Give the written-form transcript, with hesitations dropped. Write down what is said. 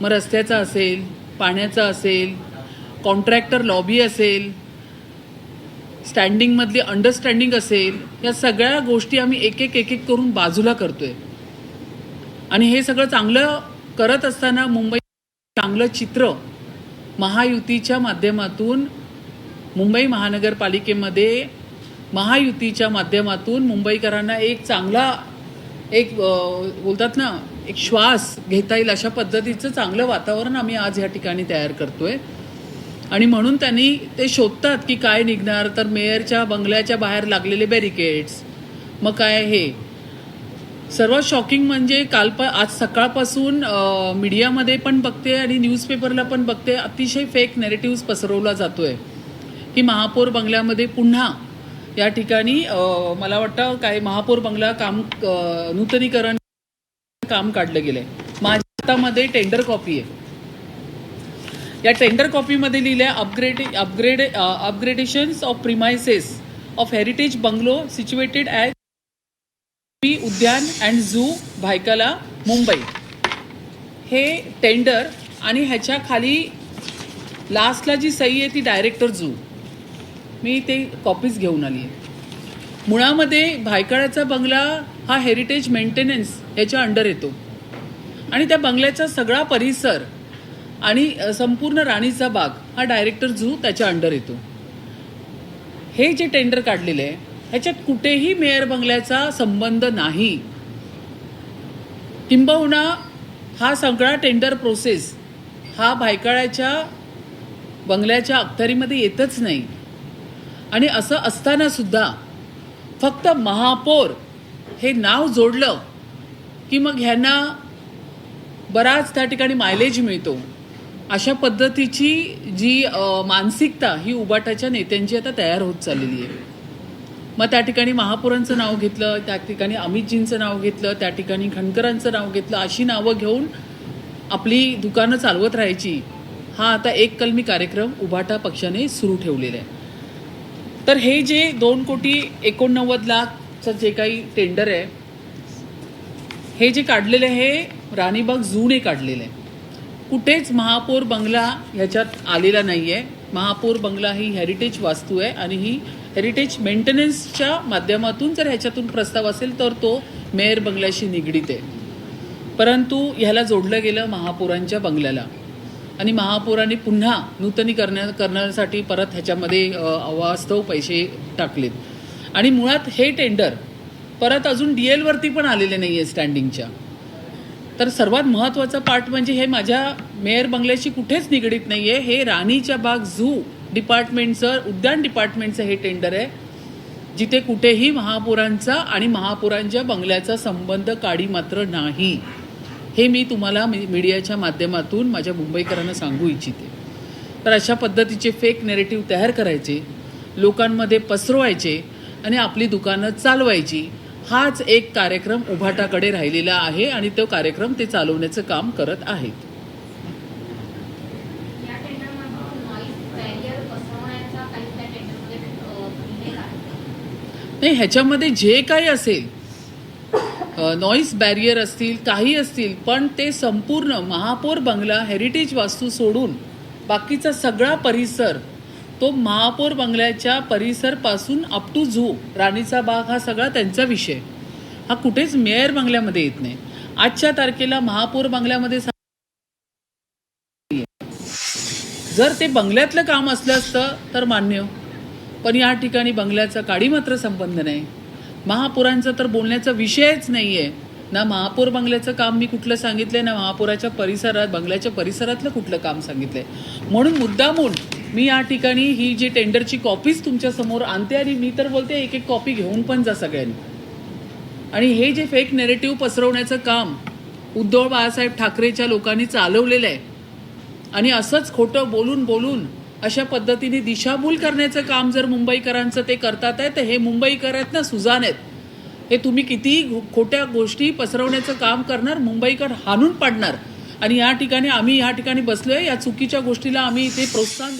मग रस्त्याचा असेल, पाण्याचा असेल, कॉन्ट्रॅक्टर लॉबी असेल, स्टँडिंगमधली अंडरस्टँडिंग असेल, या सगळ्या गोष्टी आम्ही एक एक करून बाजूला करतोय. आणि हे सगळं चांगलं करत असताना मुंबई चांगलं चित्र महायुतीच्या माध्यमातून मुंबई महानगरपालिकेमध्ये महायुतीच्या माध्यमातून मुंबईकरांना एक चांगला बोलतात ना एक श्वास घेता येईल अशा पद्धतीचं चांगलं वातावरण आम्ही आज ह्या ठिकाणी तयार करतोय. आणि म्हणून त्यांनी ते शोधतात की काय निघणार, तर मेयरच्या बंगल्याच्या बाहेर लागलेले बॅरिकेड्स, मग काय हे सर्वात शॉकिंग म्हणजे आज सकाळपासून मीडियामध्ये पण बघते आणि न्यूजपेपरला पण बघते, अतिशय फेक नेरेटिव्ह पसरवला जातोय की महापौर बंगल्यामध्ये पुन्हा या ठिकाणी मला वाटतं काय महापौर बंगला नूतनीकरण काम काढलं गेलंय. माझ्या हातामध्ये टेंडर कॉपी आहे. या टेंडर कॉपीमध्ये लिहिलंय upgradations of premises of heritage bungalow situated at उद्यान अँड झू भायखला मुंबई. हे टेंडर आणि ह्याच्या खाली लास्टला जी सही आहे ती डायरेक्टर झू. मी ते कॉपीज घेऊन आली आहे. मुळामध्ये भायखळ्याचा बंगला हा हेरिटेज मेंटेनन्स याच्या अंडर येतो आणि त्या बंगल्याचा सगळा परिसर आणि संपूर्ण राणीचा बाग हा डायरेक्टर झू त्याच्या अंडर येतो. हे जे टेंडर काढलेलं आहे ह्याच्यात कुठेही मेयर बंगल्याचा संबंध नाही. किंबहुना हा सगळा टेंडर प्रोसेस हा भायखळ्याच्या बंगल्याच्या अखत्यारीमध्ये येतच नाही. आणि असं असताना सुद्धा फक्त महापौर हे नाव जोडलं की मग ह्यांना बराच त्या ठिकाणी मायलेज मिळतो, अशा पद्धतीची जी मानसिकता ही उबाटाच्या नेत्यांची आता तयार होत चाललेली आहे. मग त्या ठिकाणी महापौरांचं नाव घेतलं, त्या ठिकाणी अमितजींचं नाव घेतलं, त्या ठिकाणी खणकरांचं नाव घेतलं, अशी नावं घेऊन आपली दुकानं चालवत राहायची. हा आता एक कलमी कार्यक्रम उबाटा पक्षाने सुरू ठेवलेला आहे. तर हे जे 2,89,00,000चं जे काही टेंडर आहे हे जे काढलेलं आहे हे राणीबाग झूने काढलेलं आहे. कुठेच महापौर बंगला ह्याच्यात आलेला नाही आहे. महापौर बंगला ही हेरिटेज वास्तू आहे आणि ही हेरिटेज मेंटेनन्सच्या माध्यमातून जर ह्याच्यातून प्रस्ताव असेल तर तो मेयर बंगल्याशी निगडीत आहे. परंतु ह्याला जोडलं गेलं महापौरांच्या बंगल्याला आणि महापौरांनी पुन्हा करण्यासाठी परत ह्याच्यामध्ये अवास्तव पैसे टाकलेत. आणि मुळात हे टेंडर परत अजून DL वरती पण आलेले नाही आहे स्टँडिंगच्या. तर सर्वात महत्त्वाचा पार्ट म्हणजे हे माझ्या मेयर बंगल्याशी कुठेच निगडीत नाही आहे. हे राणीच्या बाग झू डिपार्टमेंटचं, उद्यान डिपार्टमेंटचं हे टेंडर आहे, जिथे कुठेही महापौरांचा आणि महापौरांच्या बंगल्याचा संबंध काडी मात्र नाही. हे मी तुम्हाला मीडियाच्या माध्यमातून माझ्या मुंबईकरांना सांगू इच्छिते. तर अशा पद्धतीचे फेक नेरेटिव्ह तयार करायचे, लोकांमध्ये पसरवायचे आणि आपली दुकानं चालवायची, हाच एक कार्यक्रम उभाटाकडे राहिलेला आहे आणि तो कार्यक्रम ते चालवण्याचं काम करत आहेत. नाही, ह्याच्यामध्ये जे काही असेल नॉईस बॅरियर असतील, काही असतील, पण ते संपूर्ण महापौर बंगला हेरिटेज वास्तू सोडून बाकीचा सगळा परिसर तो महापौर बंगल्याच्या परिसरपासून अप टू झू राणीचा बाग हा सगळा त्यांचा विषय. हा कुठेच मेयर बंगल्यामध्ये येत नाही. आजच्या तारखेला महापौर बंगल्यामध्ये जर ते बंगल्यातलं काम असलं असतं तर मान्य, पण या ठिकाणी बंगल्याचा काडी मात्र संबंध नाही. महापौरांचा तर बोलण्याचा विषयच नाही आहे. ना महापौर बंगल्याचं काम मी कुठलं सांगितलंय, ना महापौराच्या परिसरात बंगल्याच्या परिसरातलं कुठलं काम सांगितलंय. म्हणून मुद्दामून मी या ठिकाणी ही जी टेंडरची कॉपीज तुमच्या समोर आणते आणि मी तर बोलते एक एक कॉपी घेऊन पण जा सगळ्यांनी. आणि हे जे फेक नेरेटिव्ह पसरवण्याचं काम उद्धव बाळासाहेब ठाकरेच्या लोकांनी चालवलेलं आहे आणि असंच खोटं बोलून अशा पद्धतीने दिशाभूल करण्याचं काम जर मुंबईकरांचं ते करतात आहे, तर हे मुंबईकर आहेत ना सुजान आहेत. हे तुम्ही किती खोट्या गोष्टी पसरवण्याचं काम करणार, मुंबईकर हाणून पाडणार. आणि या ठिकाणी आम्ही या ठिकाणी बसलोय, या चुकीच्या गोष्टीला आम्ही इथे प्रोत्साहन